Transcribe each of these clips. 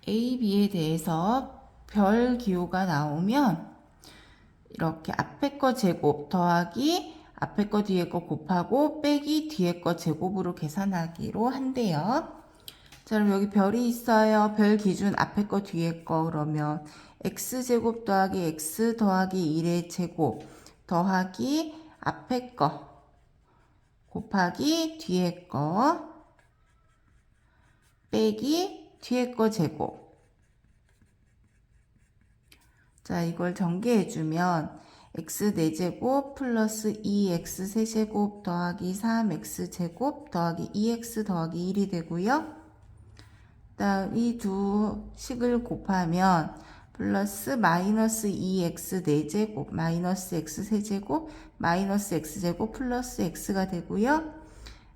A, B에 대해서 별 기호가 나오면 이렇게 앞에 거 제곱 더하기 앞에 거 뒤에 거 곱하고 빼기 뒤에 거 제곱으로 계산하기로 한대요. 자, 그럼 여기 별이 있어요. 별 기준 앞에 거 뒤에 거 그러면 x제곱 더하기 x 더하기 1의 제곱 더하기 앞에 거 곱하기 뒤에 거 빼기 뒤에 거 제곱. 자, 이걸 전개해주면 x 4제곱 플러스 2x 세제곱 더하기 3x 제곱 더하기 2x 더하기 1이 되고요. 다음 이 두 식을 곱하면 플러스 마이너스 2x 4제곱 마이너스 x 세제곱 마이너스 x제곱 플러스 x가 되고요.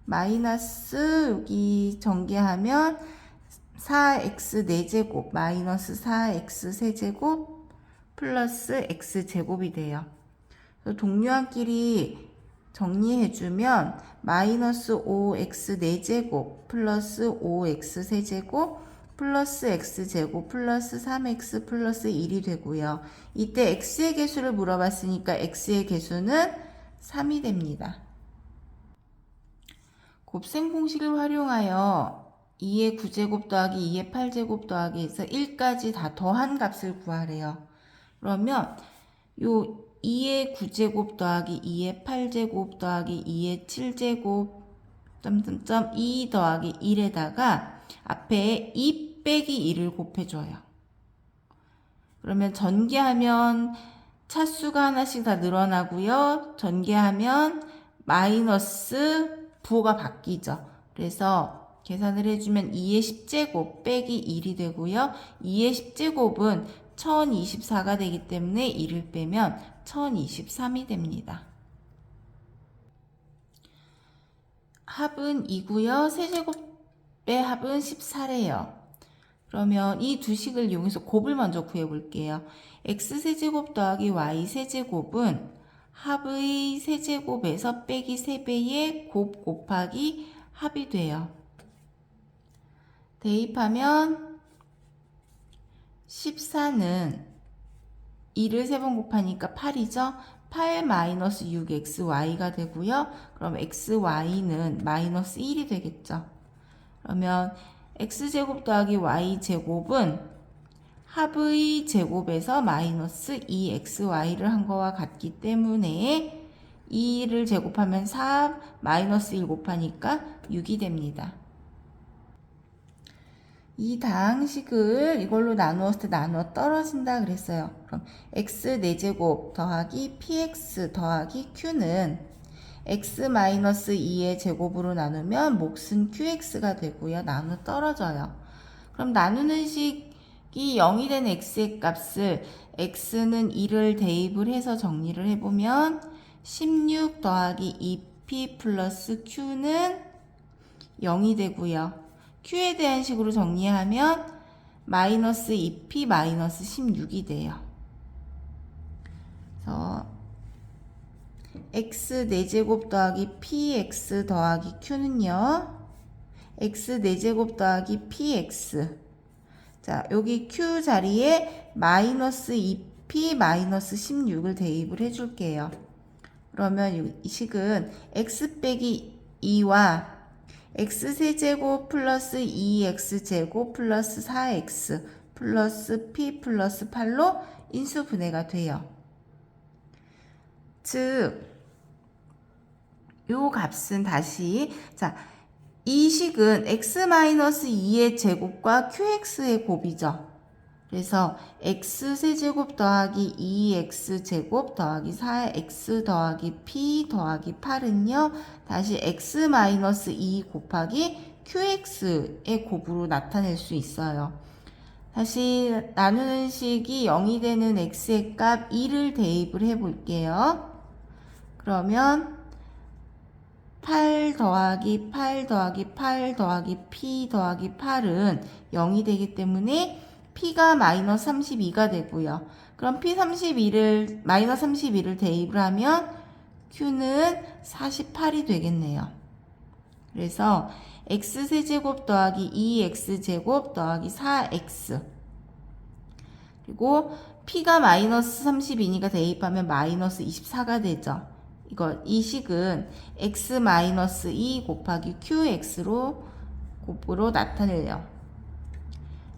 마이너스 여기 전개하면 4x 4제곱 마이너스 4x 세제곱 플러스 x제곱이 돼요. 동료한끼리 정리해주면 마이너스 5x 4제곱 플러스 5x 세제곱 플러스 x제곱 플러스 3x 플러스 1이 되고요. 이때 x의 개수를 물어봤으니까 x의 개수는 3이 됩니다. 곱셈 공식을 활용하여 2의 9제곱 더하기 2의 8제곱 더하기 해서 1까지 다 더한 값을 구하래요. 그러면 요 2의 9제곱 더하기 2의 8제곱 더하기 2의 7제곱 점점점 2 더하기 1에다가 앞에 2 빼기 1을 곱해줘요. 그러면 전개하면 차수가 하나씩 다 늘어나고요. 전개하면 마이너스 부호가 바뀌죠. 그래서 계산을 해주면 2의 10제곱 빼기 1이 되고요. 2의 10제곱은 1024가 되기 때문에 1을 빼면 1023이 됩니다. 합은 2고요. 세제곱의 합은 14래요. 그러면 이 두 식을 이용해서 곱을 먼저 구해볼게요. x세제곱 더하기 y세제곱은 합의 세제곱에서 빼기 3배의 곱 곱하기 합이 돼요. 대입하면 14는 2를 3번 곱하니까 8이죠. 8 마이너스 6xy가 되고요. 그럼 xy는 마이너스 1이 되겠죠. 그러면 x제곱 더하기 y제곱은 합의 제곱에서 마이너스 2xy를 한 거와 같기 때문에 2를 제곱하면 4 마이너스 1 곱하니까 6이 됩니다. 이 다항식을 이걸로 나누었을 때 나누어 떨어진다 그랬어요. 그럼 x 4제곱 더하기 px 더하기 q는 x-2의 제곱으로 나누면 몫은 qx가 되고요. 나누어 떨어져요. 그럼 나누는 식이 0이 된 x의 값을 x는 1을 대입을 해서 정리를 해보면 16 더하기 2p 플러스 q는 0이 되고요. q에 대한 식으로 정리하면 마이너스 2p 마이너스 16이 돼요. 그래서 x 4제곱 더하기 px 더하기 q는요. x 4제곱 더하기 px. 자, 여기 q 자리에 마이너스 2p 마이너스 16을 대입을 해줄게요. 그러면 이 식은 x 빼기 2와 x세제곱 플러스 2x제곱 플러스 4x 플러스 p 플러스 8로 인수분해가 돼요. 즉, 요 값은 다시, 자, 이 식은 x-2의 제곱과 qx의 곱이죠. 그래서 x세제곱 더하기 2x제곱 더하기 4x 더하기 p 더하기 8은요. 다시 x-2 곱하기 qx의 곱으로 나타낼 수 있어요. 다시 나누는 식이 0이 되는 x의 값 2를 대입을 해볼게요. 그러면 8 더하기 8 더하기 8 더하기 p 더하기 8은 0이 되기 때문에 p가 마이너스 32가 되고요. 그럼 마이너스 32를 대입을 하면 q는 48이 되겠네요. 그래서 x세제곱 더하기 2x제곱 더하기 4x. 그리고 p가 마이너스 32니까 대입하면 마이너스 24가 되죠. 이 식은 x 마이너스 2 곱하기 qx로 곱으로 나타내요.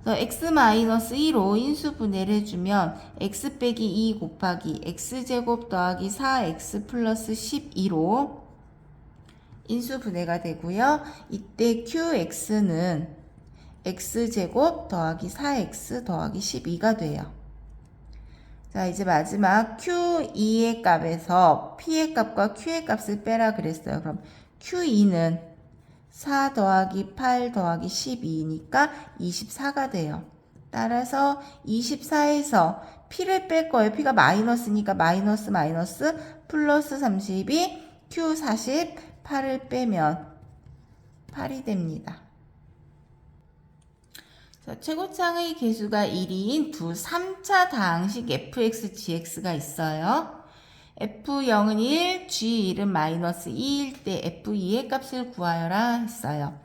그래서 x 마이너스 2로 인수분해를 해주면 x 빼기 2 곱하기 x제곱 더하기 4x 플러스 12로 인수분해가 되고요. 이때 qx는 x제곱 더하기 4x 더하기 12가 돼요. 자, 이제 마지막 q2의 값에서 p의 값과 q의 값을 빼라 그랬어요. 그럼 q2는 4 더하기 8 더하기 12니까 24가 돼요. 따라서 24에서 p를 뺄 거예요. p가 마이너스니까 마이너스 마이너스 플러스 32 q 48을 빼면 8이 됩니다. 자, 최고창의 개수가 1인 두 3차 다항식 fx, gx가 있어요. f0은 1, g1은 마이너스 2일 때 f2의 값을 구하여라 했어요.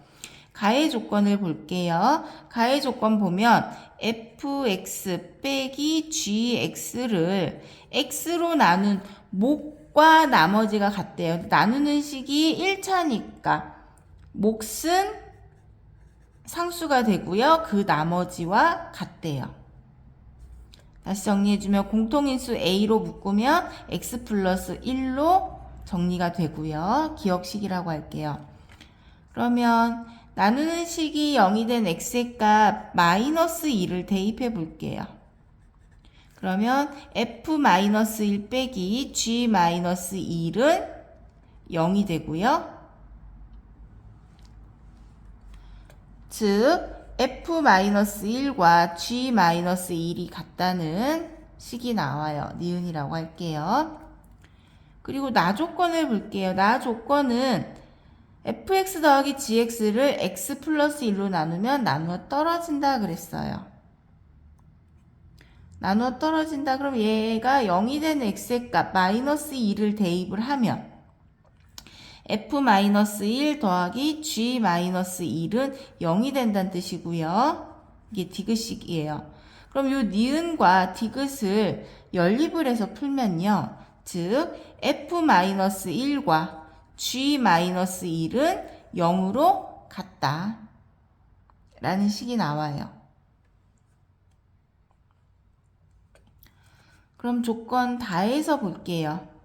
가해 조건을 볼게요. 가해 조건 보면 fx 빼기 gx를 x로 나눈 몫과 나머지가 같대요. 나누는 식이 1차니까 몫은 상수가 되고요. 그 나머지와 같대요. 다시 정리해주면 공통인수 a로 묶으면 x 플러스 1로 정리가 되고요. 기억식이라고 할게요. 그러면 나누는 식이 0이 된 x의 값 마이너스 2를 대입해 볼게요. 그러면 f-1 빼기 g-1은 0이 되고요. 즉 f-1과 g-1이 같다는 식이 나와요. 니은이라고 할게요. 그리고 나 조건을 볼게요. 나 조건은 fx 더하기 gx를 x 플러스 1로 나누면 나누어 떨어진다 그랬어요. 나누어 떨어진다 그럼 얘가 0이 되는 x의 값 마이너스 2를 대입을 하면 f-1 더하기 g-1은 0이 된다는 뜻이고요. 이게 디귿식이에요. 그럼 요 니은과 디귿을 연립을 해서 풀면요. 즉 f-1과 g-1은 0으로 같다 라는 식이 나와요. 그럼 조건 다해서 볼게요.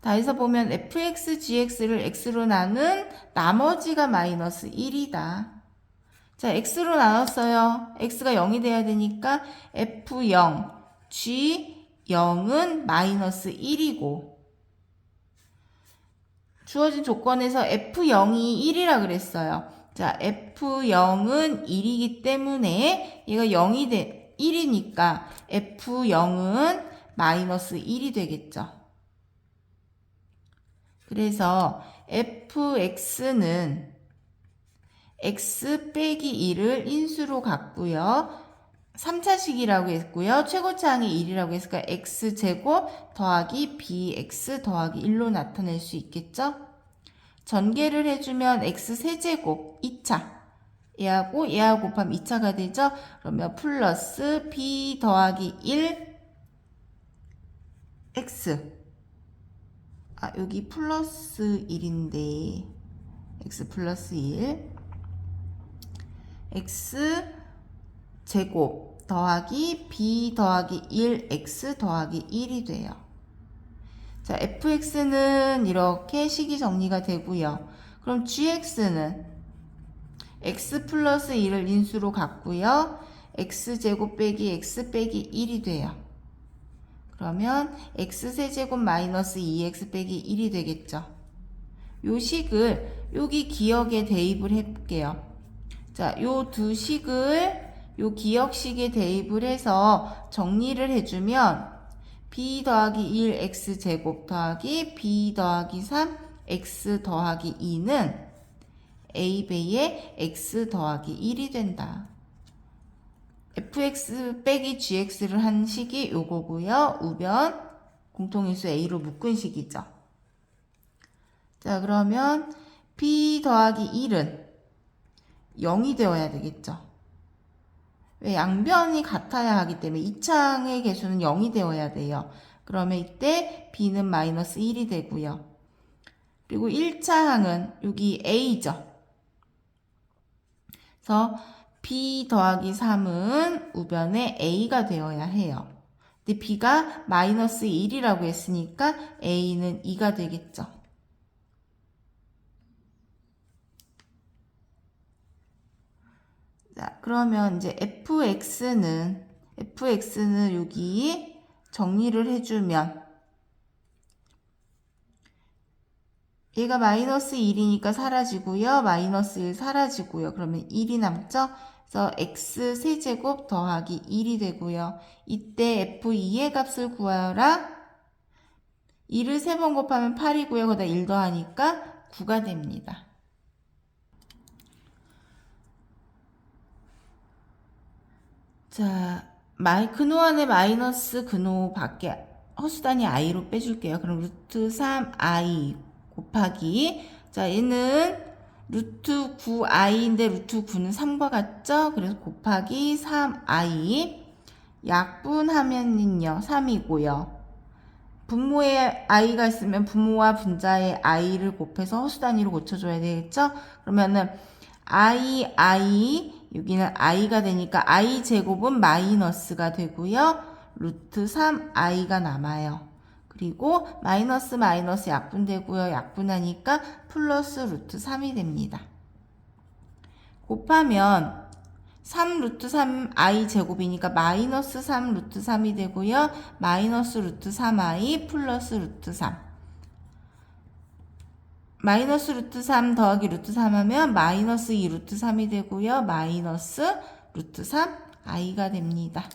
다해서 보면 fx, gx를 x로 나눈 나머지가 마이너스 1이다. 자, x로 나눴어요. x가 0이 돼야 되니까 f0, g0은 마이너스 1이고 주어진 조건에서 f0이 1이라 그랬어요. 자, f0은 1이기 때문에 얘가 0이 1이니까 f0은 마이너스 1이 되겠죠. 그래서 fx는 x 빼기 1을 인수로 갖고요. 3차식이라고 했고요. 최고차항이 1이라고 했으니까 x제곱 더하기 bx 더하기 1로 나타낼 수 있겠죠? 전개를 해주면 x세제곱 2차 얘하고 곱하면 2차가 되죠? 그러면 플러스 b 더하기 1 x 여기 플러스 1인데 x 플러스 1 x 제곱 더하기 b 더하기 1 x 더하기 1이 돼요. 자, fx는 이렇게 식이 정리가 되고요. 그럼 gx는 x 플러스 1을 인수로 갖고요. x제곱 빼기 x 빼기 1이 돼요. 그러면 x세제곱 마이너스 2x 빼기 1이 되겠죠. 요 식을 여기 기억에 대입을 해볼게요. 자, 요 두 식을 요 기억식에 대입을 해서 정리를 해주면 b 더하기 1 x제곱 더하기 b 더하기 3 x 더하기 2는 a배의 x 더하기 1이 된다. fx 빼기 gx를 한 식이 요거고요. 우변 공통인수 a로 묶은 식이죠. 자, 그러면 b 더하기 1은 0이 되어야 되겠죠. 왜? 양변이 같아야 하기 때문에 2창의 개수는 0이 되어야 돼요. 그러면 이때 b는 마이너스 1이 되고요. 그리고 1차항은 여기 a죠. 그래서 b 더하기 3은 우변에 a가 되어야 해요. 근데 b가 마이너스 1이라고 했으니까 a는 2가 되겠죠. 자, 그러면 이제 fx는 여기 정리를 해주면 얘가 마이너스 1이니까 사라지고요. 마이너스 1 사라지고요. 그러면 1이 남죠? 그래서 x 세제곱 더하기 1이 되고요. 이때 f2의 값을 구하여라. 2를 3번 곱하면 8이고요. 거기다 1 더하니까 9가 됩니다. 자, 근호 안에 마이너스 근호 밖에 허수단위 i로 빼줄게요. 그럼 루트 3i 곱하기, 자, 얘는 루트 9i인데 루트 9는 3과 같죠? 그래서 곱하기 3i, 약분하면은요 3이고요. 분모에 i가 있으면 분모와 분자의 i를 곱해서 허수단위로 고쳐줘야 되겠죠? 그러면은 i, 여기는 i가 되니까 i 제곱은 마이너스가 되고요. 루트 3i가 남아요. 그리고 마이너스 약분되고요. 약분하니까 플러스 루트 3이 됩니다. 곱하면 3 루트 3i 제곱이니까 마이너스 3 루트 3이 되고요. 마이너스 루트 3i 플러스 루트 3. 마이너스 루트 3 더하기 루트 3 하면 마이너스 2 루트 3이 되고요. 마이너스 루트 3i가 됩니다.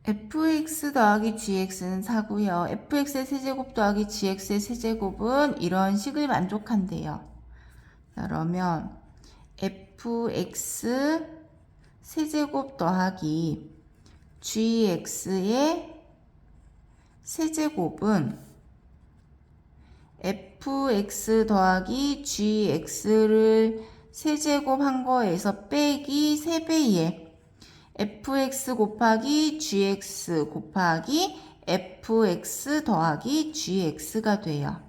fx 더하기 gx는 4고요. fx의 세제곱 더하기 gx의 세제곱은 이런 식을 만족한대요. 그러면 fx 세제곱 더하기 gx의 세제곱은 fx 더하기 gx를 세제곱 한 거에서 빼기 3배의 fx 곱하기 gx 곱하기 fx 더하기 gx가 돼요.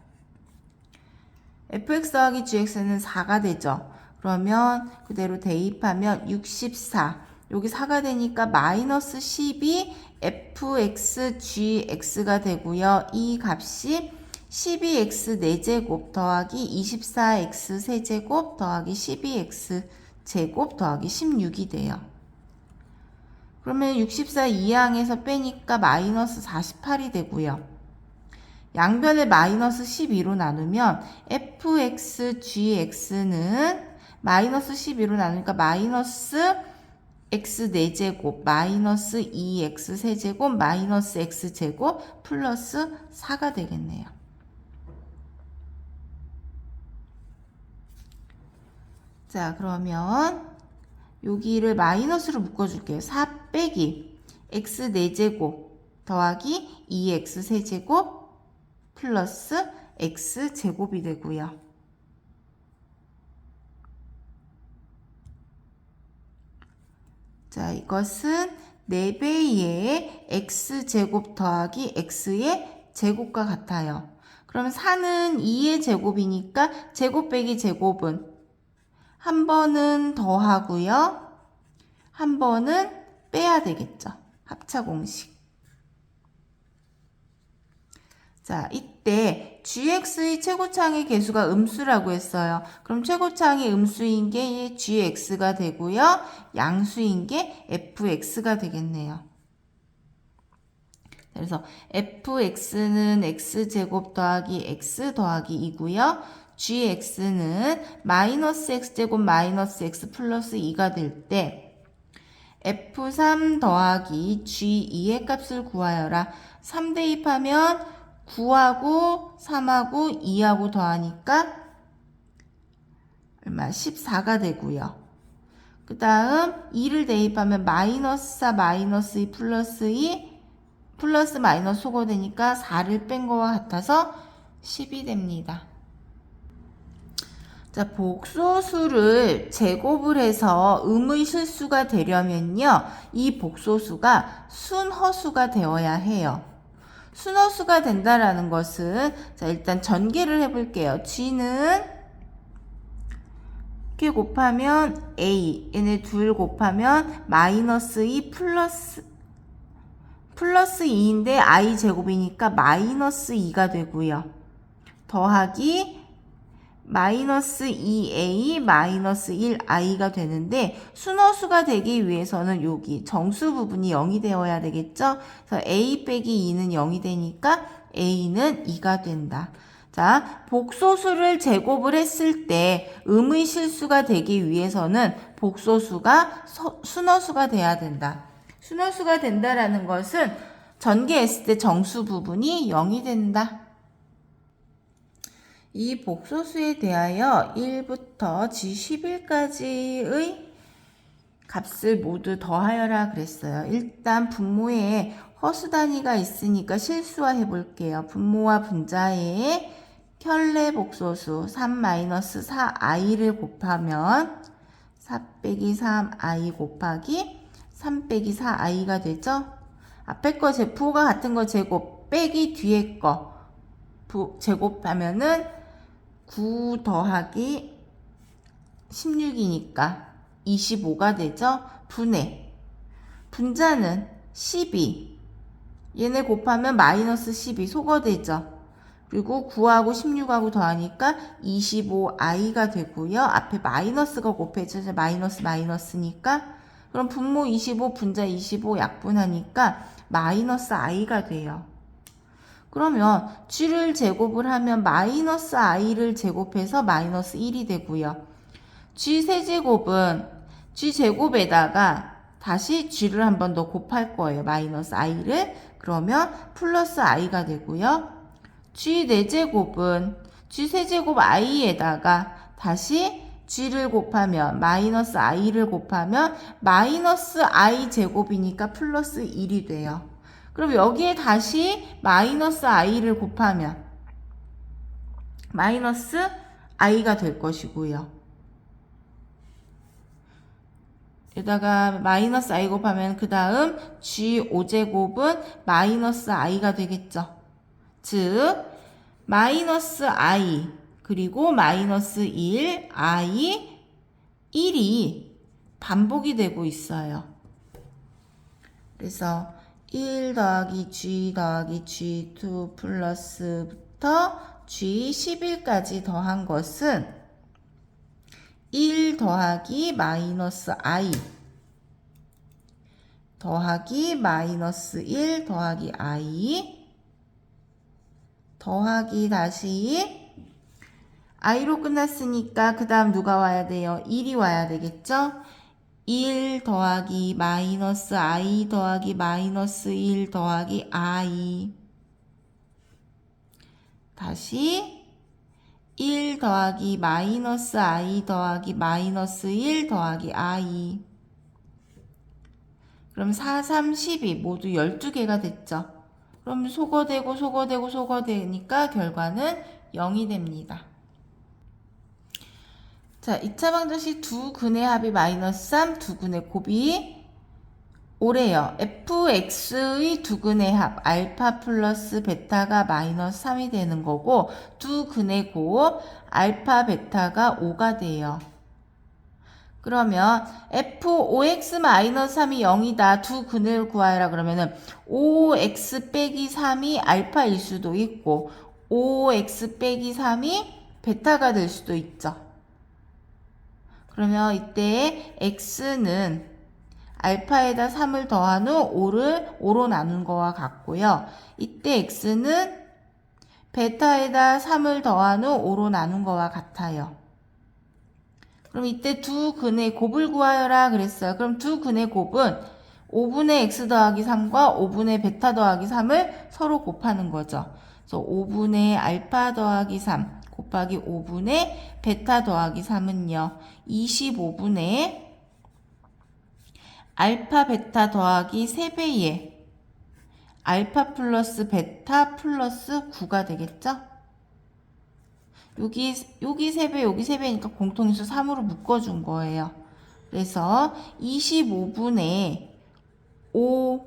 fx 더하기 gx는 4가 되죠. 그러면 그대로 대입하면 64. 여기 4가 되니까 마이너스 12 fx gx가 되고요. 이 값이 12x 4제곱 더하기 24x 세제곱 더하기 12x 제곱 더하기 16이 돼요. 그러면 64 이항에서 빼니까 마이너스 48이 되고요. 양변을 마이너스 12로 나누면 fx gx는 마이너스 12로 나누니까 마이너스 x 4제곱 마이너스 2x 세제곱 마이너스 x제곱 플러스 4가 되겠네요. 자, 그러면 여기를 마이너스로 묶어줄게요. 4 빼기 x 4제곱 더하기 2x 세제곱 플러스 x제곱이 되고요. 자, 이것은 4배의 x제곱 더하기 x의 제곱과 같아요. 그러면 4는 2의 제곱이니까 제곱 빼기 제곱은 한 번은 더하고요. 한 번은 빼야 되겠죠. 합차 공식. 자, 이때 gx의 최고창의 개수가 음수라고 했어요. 그럼 최고창이 음수인 게 gx가 되고요. 양수인 게 fx가 되겠네요. 그래서 fx는 x제곱 더하기 x 더하기 2고요. gx는 마이너스 x제곱 마이너스 x 플러스 2가 될 때 f3 더하기 g2의 값을 구하여라. 3 대입하면 9하고 3하고 2하고 더하니까 얼마? 14가 되고요. 그 다음 2를 대입하면 마이너스 4 마이너스 2 플러스 2 플러스 마이너스 소거 되니까 4를 뺀 거와 같아서 10이 됩니다. 자, 자, 복소수를 제곱을 해서 음의 실수가 되려면요. 이 복소수가 순허수가 되어야 해요. 순허수가 된다라는 것은 자, 일단 전개를 해볼게요. g는 이렇게 곱하면 a, 얘네 둘 곱하면 마이너스 2 플러스 2인데 i 제곱이니까 마이너스 2가 되고요. 더하기 마이너스 2a 마이너스 1i가 되는데 순허수가 되기 위해서는 여기 정수 부분이 0이 되어야 되겠죠? 그래서 a 빼기 2는 0이 되니까 a는 2가 된다. 자, 복소수를 제곱을 했을 때 음의 실수가 되기 위해서는 복소수가 순허수가 돼야 된다. 순허수가 된다라는 것은 전개했을 때 정수 부분이 0이 된다. 이 복소수에 대하여 1부터 G11까지의 값을 모두 더하여라 그랬어요. 일단 분모에 허수 단위가 있으니까 실수화해 볼게요. 분모와 분자에 켤레 복소수 3-4i를 곱하면 4 빼기 3i 곱하기 3 빼기 4i가 되죠. 앞에 거 부호가 같은 거 제곱 빼기 뒤에 거 제곱하면은 9 더하기 16이니까 25가 되죠. 분해. 분자는 12. 얘네 곱하면 마이너스 12 소거되죠. 그리고 9하고 16하고 더하니까 25i가 되고요. 앞에 마이너스가 곱해져서 마이너스니까 그럼 분모 25, 분자 25 약분하니까 마이너스 i가 돼요. 그러면 g를 제곱을 하면 마이너스 i를 제곱해서 마이너스 1이 되고요. g 세제곱은 g 제곱에다가 다시 g를 한 번 더 곱할 거예요. 마이너스 i를. 그러면 플러스 i가 되고요. g 4제곱은 g 세제곱 i에다가 다시 g를 곱하면 마이너스 i를 곱하면 마이너스 i 제곱이니까 플러스 1이 돼요. 그럼 여기에 다시 마이너스 i를 곱하면 마이너스 i가 될 것이고요. 여기다가 마이너스 i 곱하면 그 다음 g 5제곱은 마이너스 i가 되겠죠. 즉 마이너스 i 그리고 마이너스 1, i, 1이 반복이 되고 있어요. 그래서 1 더하기 g 더하기 g2 플러스부터 g11까지 더한 것은 1 더하기 마이너스 i 더하기 마이너스 1 더하기 i 더하기 다시 i로 끝났으니까 그 다음 누가 와야 돼요? 1이 와야 되겠죠? 1 더하기 마이너스 i 더하기 마이너스 1 더하기 i 다시 1 더하기 마이너스 i 더하기 마이너스 1 더하기 i 그럼 4, 3, 12 모두 12개가 됐죠. 그럼 소거되니까 결과는 0이 됩니다. 자, 2차 방정식 두 근의 합이 마이너스 3, 두 근의 곱이 오래요. fx의 두 근의 합 알파 플러스 베타가 마이너스 3이 되는 거고 두 근의 곱 알파 베타가 5가 돼요. 그러면 f5x-3이 0이다. 두 근을 구하여라 그러면은 5x 빼기 3이 알파일 수도 있고 5x 빼기 3이 베타가 될 수도 있죠. 그러면 이때 x는 알파에다 3을 더한 후 5로 나눈 거와 같고요. 이때 x는 베타에다 3을 더한 후 5로 나눈 거와 같아요. 그럼 이때 두 근의 곱을 구하여라 그랬어요. 그럼 두 근의 곱은 5분의 x 더하기 3과 5분의 베타 더하기 3을 서로 곱하는 거죠. 그래서 5분의 알파 더하기 3 곱하기 5분의 베타 더하기 3은요. 25분의 알파 베타 더하기 3배의 알파 플러스 베타 플러스 9가 되겠죠? 여기 3배, 여기 3배니까 공통인수 3으로 묶어준 거예요. 그래서 25분의 5,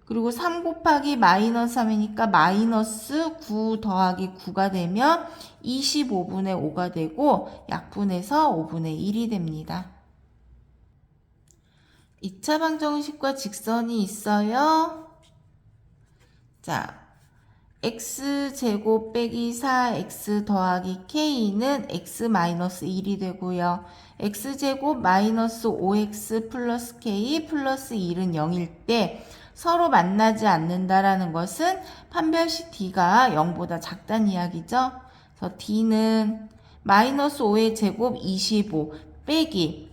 그리고 3 곱하기 마이너스 3이니까 마이너스 9 더하기 9가 되면 25분의 5가 되고 약분해서 5분의 1이 됩니다. 2차 방정식과 직선이 있어요. 자, x제곱 빼기 4x 더하기 k는 x 마이너스 1이 되고요. x제곱 마이너스 5x 플러스 k 플러스 1은 0일 때 서로 만나지 않는다라는 것은 판별식 d가 0보다 작다는 이야기죠. 그래서 d는 마이너스 5의 제곱 25 빼기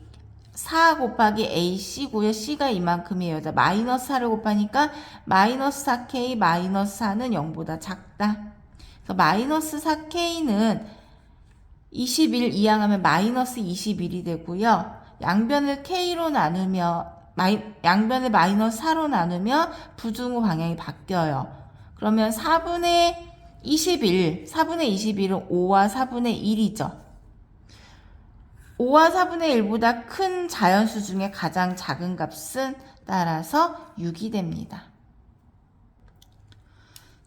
4 곱하기 AC고요. C가 이만큼이에요. 자, 마이너스 4를 곱하니까 마이너스 4K 마이너스 4는 0보다 작다. 그래서 마이너스 4K는 21 이항하면 마이너스 21이 되고요. 양변을 K로 나누며 양변을 마이너스 4로 나누면 부등호 방향이 바뀌어요. 그러면 4분의 21, 4분의 21은 5와 4분의 1이죠. 5와 4분의 1보다 큰 자연수 중에 가장 작은 값은 따라서 6이 됩니다.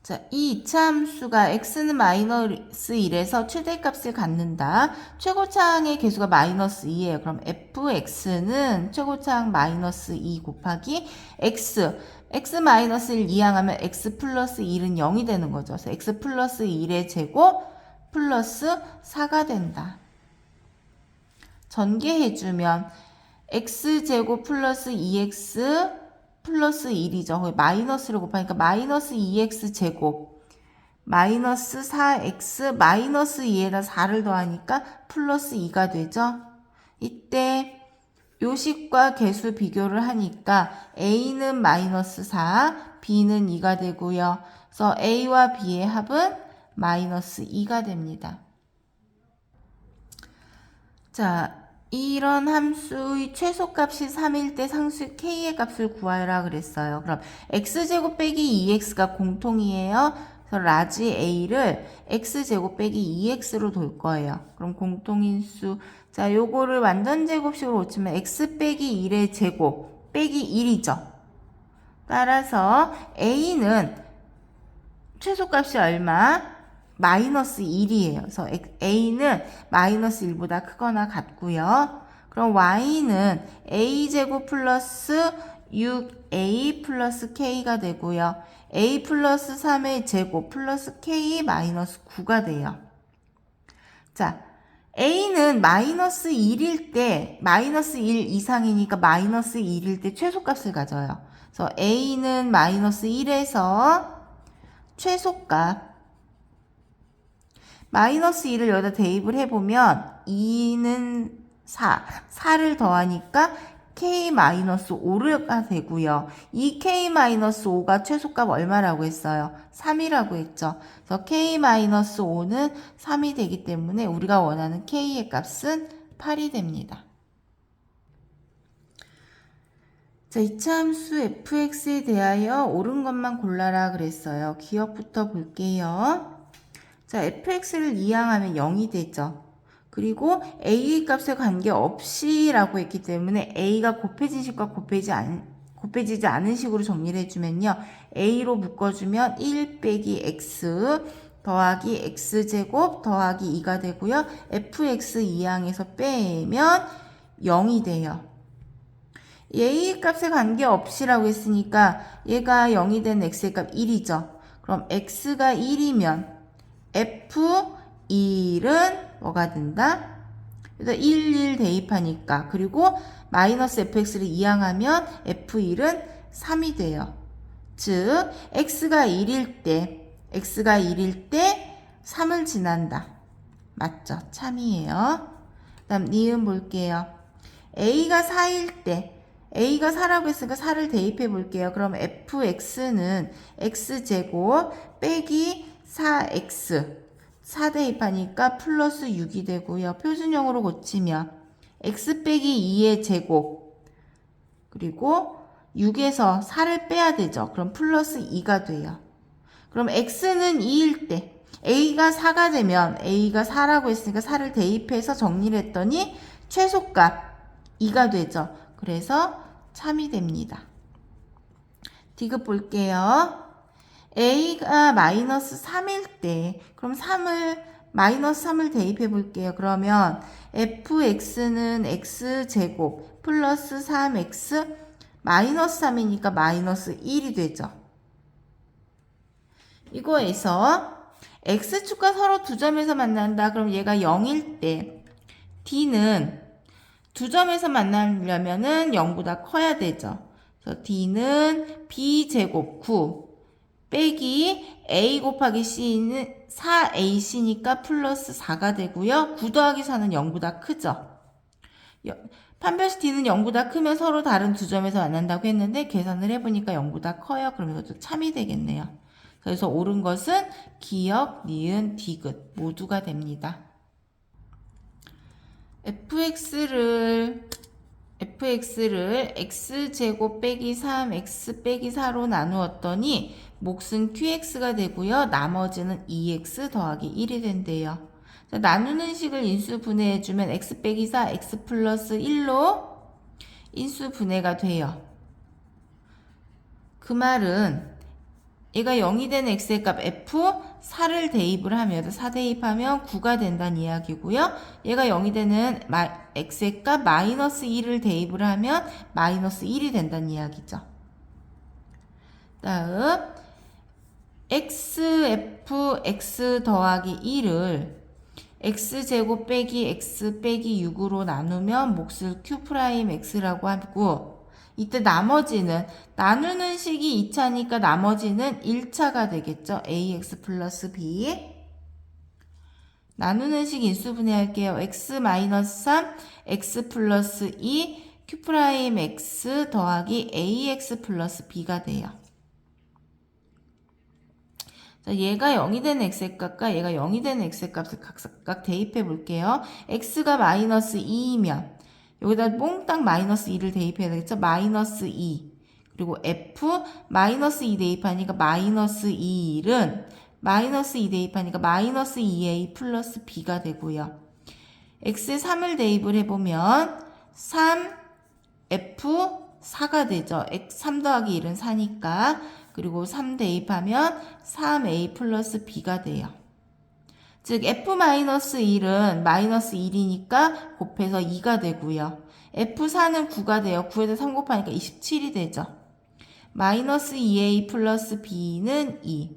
자, 이 2차 함수가 x는 마이너스 1에서 최대값을 갖는다. 최고차항의 개수가 마이너스 2예요. 그럼 fx는 최고차항 마이너스 2 곱하기 x 마이너스 1 이항하면 x 플러스 1은 0이 되는 거죠. 그래서 x 플러스 1의 제곱 플러스 4가 된다. 전개해주면 x제곱 플러스 2x 플러스 1이죠. 거기 마이너스를 곱하니까 마이너스 2x제곱 마이너스 4x 마이너스 2에다 4를 더하니까 플러스 2가 되죠. 이때 요식과 개수 비교를 하니까 a는 마이너스 4, b는 2가 되고요. 그래서 a와 b의 합은 마이너스 2가 됩니다. 자, 이런 함수의 최소값이 3일 때 상수 k의 값을 구하라 그랬어요. 그럼 x제곱 빼기 2x가 공통이에요. 그래서 라지 a를 x제곱 빼기 2x로 돌 거예요. 그럼 공통인수, 자, 요거를 완전 제곱식으로 고치면 x 빼기 1의 제곱 빼기 1이죠. 따라서 a는 최소값이 얼마? 마이너스 1이에요. 그래서 a는 마이너스 1보다 크거나 같고요. 그럼 y는 a제곱 플러스 6a 플러스 k가 되고요. a 플러스 3의 제곱 플러스 k 마이너스 9가 돼요. 자, a는 마이너스 1일 때 마이너스 1 이상이니까 마이너스 1일 때 최소값을 가져요. 그래서 a는 마이너스 1에서 최소값 마이너스 2를 여기다 대입을 해보면 2는 4를 더하니까 k-5가 되고요. 이 k-5가 최소값 얼마라고 했어요? 3이라고 했죠. 그래서 k-5는 3이 되기 때문에 우리가 원하는 k의 값은 8이 됩니다. 자, 2차 함수 fx에 대하여 옳은 것만 골라라 그랬어요. 기억부터 볼게요. 자, fx를 이항하면 0이 되죠. 그리고 a의 값에 관계없이 라고 했기 때문에 a가 곱해진 식과 곱해지지 않은 식으로 정리를 해주면요. a로 묶어주면 1 빼기 x 더하기 x제곱 더하기 2가 되고요. fx 이항에서 빼면 0이 돼요. a의 값에 관계없이라고 했으니까 얘가 0이 된 x의 값 1이죠. 그럼 x가 1이면 F1은 뭐가 된다? 그래서 1 대입하니까 그리고 마이너스 fx를 이항하면 F1은 3이 돼요. 즉 x가 1일 때 3을 지난다. 맞죠? 참이에요. 그 다음 니은 볼게요. a가 4일 때 a가 4라고 했으니까 4를 대입해 볼게요. 그럼 fx는 x제곱 빼기 4x 4 대입하니까 플러스 6이 되고요. 표준형으로 고치면 x 빼기 2의 제곱 그리고 6에서 4를 빼야 되죠. 그럼 플러스 2가 돼요. 그럼 x는 2일 때 a가 4가 되면 a가 4라고 했으니까 4를 대입해서 정리를 했더니 최소값 2가 되죠. 그래서 참이 됩니다. 디귿 볼게요. a가 마이너스 3일 때 그럼 마이너스 3을 대입해 볼게요. 그러면 fx는 x제곱 플러스 3x 마이너스 3이니까 마이너스 1이 되죠. 이거에서 x축과 서로 두 점에서 만난다. 그럼 얘가 0일 때 d는 두 점에서 만나려면은 0보다 커야 되죠. 그래서 d는 b제곱 9 빼기 a 곱하기 c는 4ac니까 플러스 4가 되고요. 9 더하기 4는 0보다 크죠. 판별식 d는 0보다 크면 서로 다른 두 점에서 만난다고 했는데 계산을 해보니까 0보다 커요. 그럼 이것도 참이 되겠네요. 그래서 옳은 것은 기역, 니은, 디귿 모두가 됩니다. fx를 x제곱 빼기 3x 빼기 4로 나누었더니 몫은 qx가 되고요. 나머지는 2x 더하기 1이 된대요. 자, 나누는 식을 인수 분해해주면 x 빼기 4, x 플러스 1로 인수 분해가 돼요. 그 말은 얘가 0이 되는 x의 값 f 4를 대입을 하면 4 대입하면 9가 된다는 이야기고요. 얘가 0이 되는 x의 값 마이너스 1을 대입을 하면 마이너스 1이 된다는 이야기죠. 다음 x 더하기 1을 x제곱 빼기 x 빼기 6으로 나누면 몫을 q'x라고 하고 이때 나머지는 나누는 식이 2차니까 나머지는 1차가 되겠죠. ax 플러스 b 나누는 식 인수분해할게요. x 마이너스 3 x 플러스 2 q'x 더하기 ax 플러스 b가 돼요. 자, 얘가 0이 되는 x의 값과 얘가 0이 되는 x의 값을 각각 대입해 볼게요. x가 마이너스 2이면 여기다 몽땅 마이너스 2를 대입해야 되겠죠? 마이너스 2. 그리고 f 마이너스 2 대입하니까 마이너스 2은 마이너스 2 대입하니까 마이너스 2a 플러스 b가 되고요. x에 3을 대입을 해보면 3f 4가 되죠. 3 더하기 1은 4니까. 그리고 3 대입하면 3a 플러스 b가 돼요. 즉 f-1은 마이너스 1이니까 곱해서 2가 되고요. f4는 9가 돼요. 9에서 3 곱하니까 27이 되죠. 마이너스 2a 플러스 b는 2.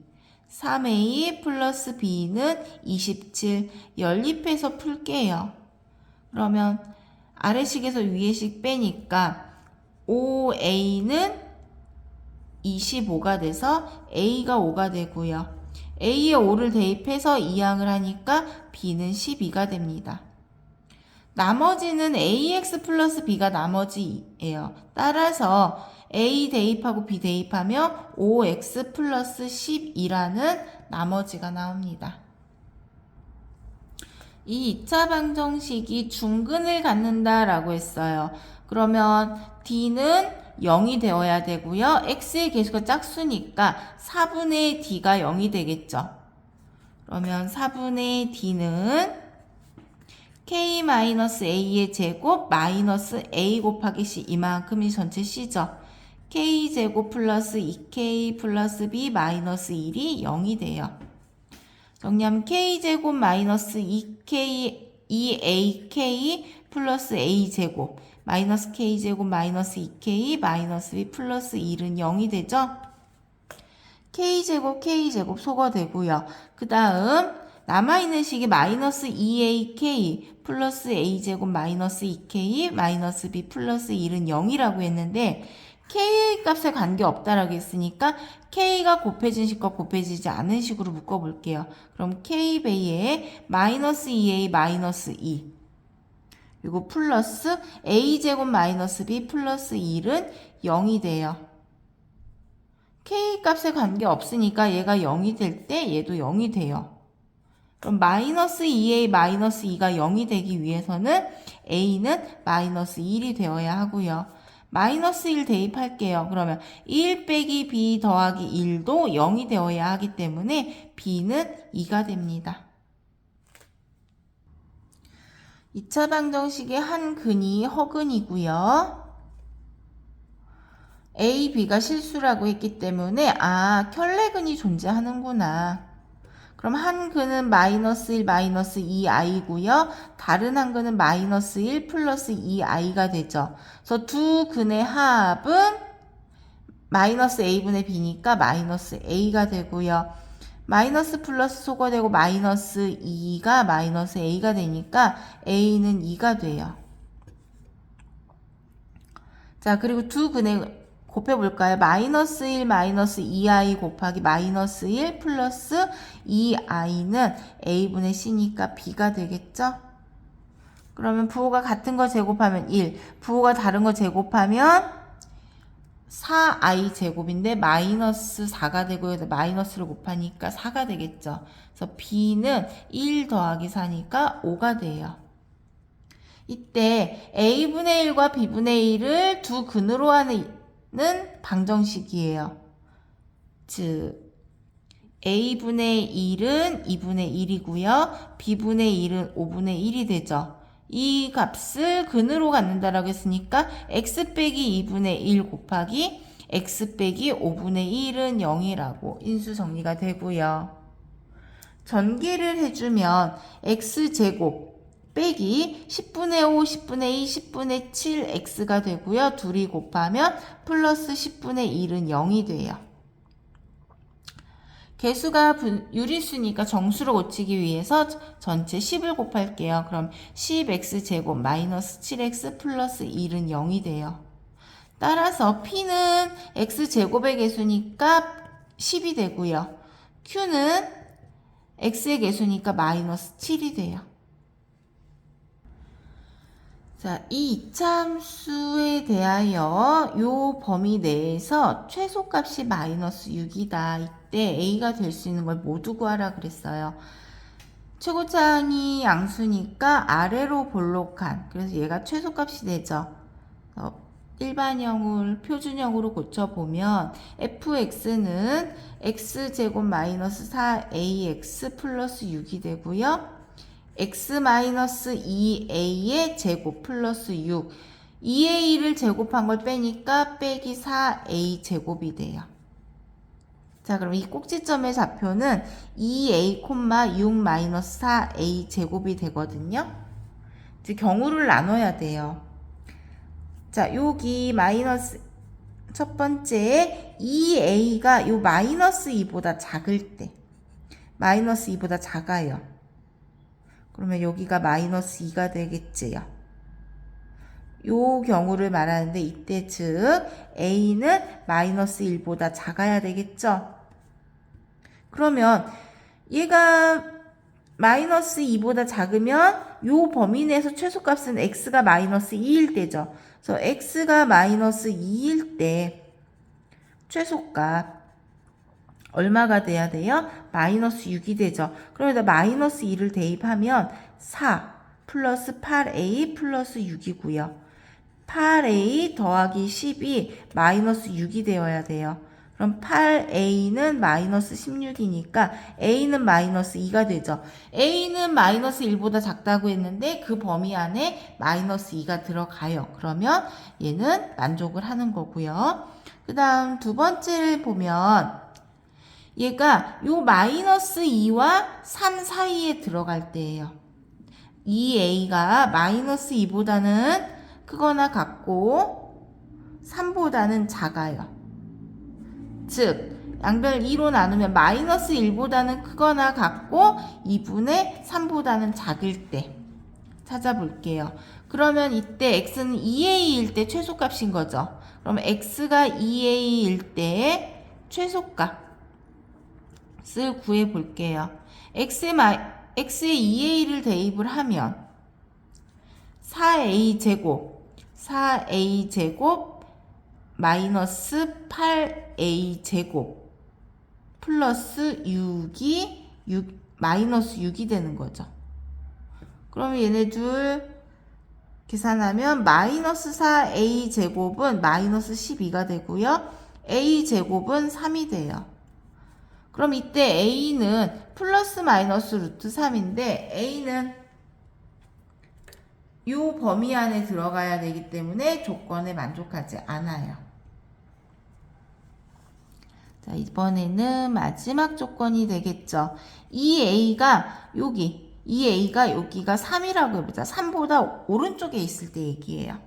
3a 플러스 b는 27. 연립해서 풀게요. 그러면 아래식에서 위에식 빼니까 5a는 25가 돼서 a가 5가 되고요. a에 5를 대입해서 이항을 하니까 b는 12가 됩니다. 나머지는 ax 플러스 b가 나머지예요. 따라서 a 대입하고 b 대입하면 5x 플러스 12라는 나머지가 나옵니다. 이 2차 방정식이 중근을 갖는다라고 했어요. 그러면 d는 0이 되어야 되고요. x의 개수가 짝수니까 4분의 d가 0이 되겠죠. 그러면 4분의 d는 k-a의 제곱 마이너스 a 곱하기 c 이만큼이 전체 c죠. k제곱 플러스 2k 플러스 b 마이너스 1이 0이 돼요. 정리하면 k제곱 마이너스 2ak 플러스 a제곱 마이너스 k제곱 마이너스 2k 마이너스 b 플러스 1은 0이 되죠. k제곱 소거되고요. 그 다음 남아있는 식이 마이너스 2ak 플러스 a제곱 마이너스 2k 마이너스 b 플러스 1은 0이라고 했는데 k 값에 관계없다라고 했으니까 k가 곱해진 식과 곱해지지 않은 식으로 묶어볼게요. 그럼 k배에 마이너스 2a 마이너스 2 그리고 플러스 a제곱 마이너스 b 플러스 1은 0이 돼요. k 값에 관계없으니까 얘가 0이 될 때 얘도 0이 돼요. 그럼 마이너스 2a 마이너스 2가 0이 되기 위해서는 a는 마이너스 1이 되어야 하고요. 마이너스 1 대입할게요. 그러면 1 빼기 b 더하기 1도 0이 되어야 하기 때문에 b는 2가 됩니다. 2차 방정식의 한 근이 허근이고요. A, B가 실수라고 했기 때문에 켤레근이 존재하는구나. 그럼 한 근은 마이너스 1, 마이너스 2i고요. 다른 한 근은 마이너스 1 플러스 2i가 되죠. 그래서 두 근의 합은 마이너스 a분의 b니까 마이너스 a가 되고요. 마이너스 플러스 소거되고 마이너스 2가 마이너스 a가 되니까 a는 2가 돼요. 자, 그리고 두 근의 곱해볼까요? 마이너스 1 마이너스 2i 곱하기 마이너스 1 플러스 2i는 a분의 c니까 b가 되겠죠? 그러면 부호가 같은 거 제곱하면 1, 부호가 다른 거 제곱하면 4i 제곱인데 마이너스 4가 되고 여기서 마이너스를 곱하니까 4가 되겠죠? 그래서 b는 1 더하기 4니까 5가 돼요. 이때 a분의 1과 b분의 1을 두 근으로 하는 방정식이에요. 즉 a분의 1은 2분의 1이고요. b분의 1은 5분의 1이 되죠. 이 값을 근으로 갖는다라고 했으니까 x 빼기 2분의 1 곱하기 x 빼기 5분의 1은 0이라고 인수정리가 되고요. 전개를 해주면 x제곱 빼기 10분의 5, 10분의 2, 10분의 7 x가 되고요. 둘이 곱하면 플러스 10분의 1은 0이 돼요. 개수가 유리수니까 정수로 고치기 위해서 전체 10을 곱할게요. 그럼 10x제곱 마이너스 7x 플러스 1은 0이 돼요. 따라서 p는 x제곱의 개수니까 10이 되고요. q는 x의 개수니까 마이너스 7이 돼요. 자, 이 이차함수에 대하여 요 범위 내에서 최소값이 마이너스 6이다. 이때 a가 될 수 있는 걸 모두 구하라 그랬어요. 최고차항이 양수니까 아래로 볼록한, 그래서 얘가 최소값이 되죠. 일반형을 표준형으로 고쳐보면 fx는 x제곱 마이너스 4ax 플러스 6이 되고요. x-2a의 제곱 플러스 6 2a를 제곱한 걸 빼니까 빼기 4a 제곱이 돼요. 자, 그럼 이 꼭지점의 좌표는 2a, 6-4a 제곱이 되거든요. 이제 경우를 나눠야 돼요. 자, 여기 마이너스 첫 번째 2a가 요 마이너스 2보다 작을 때 마이너스 2보다 작아요. 그러면 여기가 마이너스 2가 되겠지요. 요 경우를 말하는데 이때 즉 a는 마이너스 1보다 작아야 되겠죠. 그러면 얘가 마이너스 2보다 작으면 요 범위 내에서 최소값은 x가 마이너스 2일 때죠. 그래서 x가 마이너스 2일 때 최소값 얼마가 돼야 돼요? 마이너스 6이 되죠. 그러면 마이너스 2를 대입하면 4 플러스 8a 플러스 6이고요. 8a 더하기 10이 마이너스 6이 되어야 돼요. 그럼 8a는 마이너스 16이니까 a는 마이너스 2가 되죠. a는 마이너스 1보다 작다고 했는데 그 범위 안에 마이너스 2가 들어가요. 그러면 얘는 만족을 하는 거고요. 그 다음 두 번째를 보면 얘가 요 마이너스 2와 3 사이에 들어갈 때예요. 2a가 마이너스 2보다는 크거나 같고 3보다는 작아요. 즉 양변을 2로 나누면 마이너스 1보다는 크거나 같고 2분의 3보다는 작을 때 찾아볼게요. 그러면 이때 x는 2a일 때 최소값인 거죠. 그럼 x가 2a일 때의 최소값 을 구해 볼게요. x에 2a를 대입을 하면 4a 제곱 마이너스 8a 제곱 플러스 6이 마이너스 6이 되는 거죠. 그러면 얘네 둘 계산하면 마이너스 4a 제곱은 마이너스 12가 되고요. a 제곱은 3이 돼요. 그럼 이때 a는 플러스 마이너스 루트 3인데 a는 이 범위 안에 들어가야 되기 때문에 조건에 만족하지 않아요. 자, 이번에는 마지막 조건이 되겠죠. 이 a가 여기가 3이라고 해보자. 3보다 오른쪽에 있을 때 얘기예요.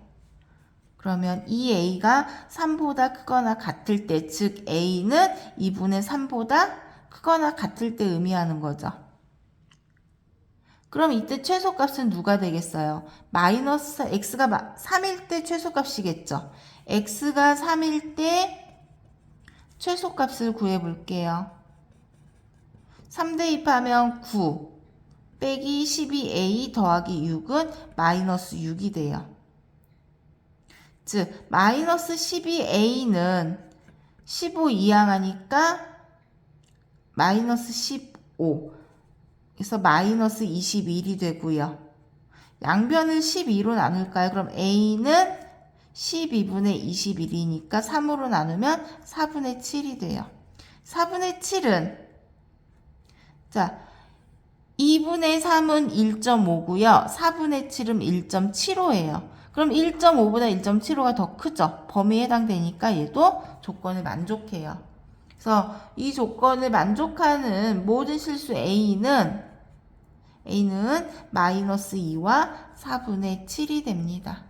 그러면 이 a가 3보다 크거나 같을 때, 즉 a는 2분의 3보다 크거나 같을 때 의미하는 거죠. 그럼 이때 최소값은 누가 되겠어요? 마이너스 x가 3일 때 최소값이겠죠. x가 3일 때 최소값을 구해볼게요. 3 대입하면 9 빼기 12a 더하기 6은 마이너스 6이 돼요. 즉 마이너스 12a는 15 이항하니까 마이너스 15, 그래서 마이너스 21이 되고요. 양변을 12로 나눌까요? 그럼 a는 12분의 21이니까 3으로 나누면 4분의 7이 돼요. 4분의 7은 자 2분의 3은 1.5고요. 4분의 7은 1.75예요. 그럼 1.5보다 1.75가 더 크죠. 범위에 해당되니까 얘도 조건을 만족해요. 그래서 이 조건을 만족하는 모든 실수 a는 마이너스 2와 4분의 7이 됩니다.